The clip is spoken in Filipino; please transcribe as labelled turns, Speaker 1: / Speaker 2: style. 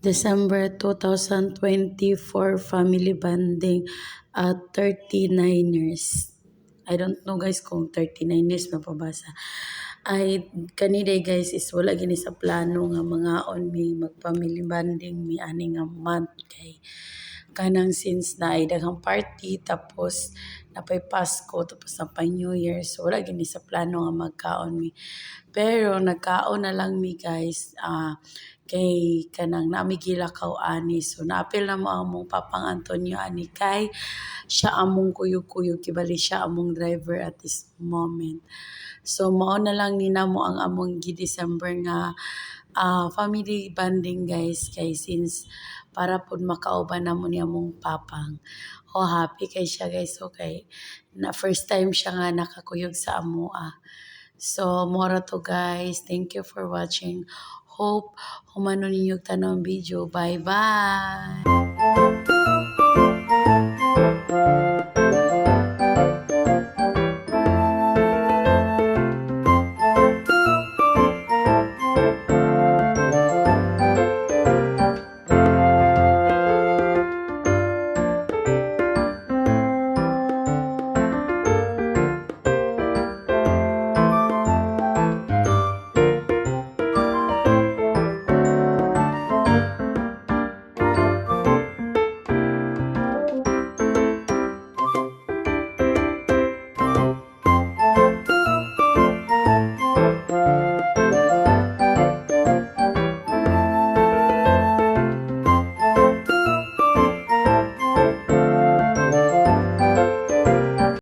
Speaker 1: December 2024 family bonding at 39 years. I don't know guys kung 39 years mapabasa. Ay kaniday guys is wala gini sa plano nga mga on mi mag-family bonding mi ani nga month kay kanang since na ay daghang party tapos napay Pasko tapos napay New Year so wala gini sa plano nga magkaon mi. Pero nagkaon na lang mi guys kay kanang nami gilakaw ani so naapil na mo among Papang Antonio ani kay siya among kuyog-kuyog kibali siya among driver at this moment. So mao na lang ni namo ang among gi-December nga family bonding guys kay since para pud makauban na mo ni among papang. Oh, happy kay siya guys. Okay. Na first time siya nga nakakuyog sa amoa. So, mora to guys. Thank you for watching. Hope humano ninyo tanong video. Bye-bye!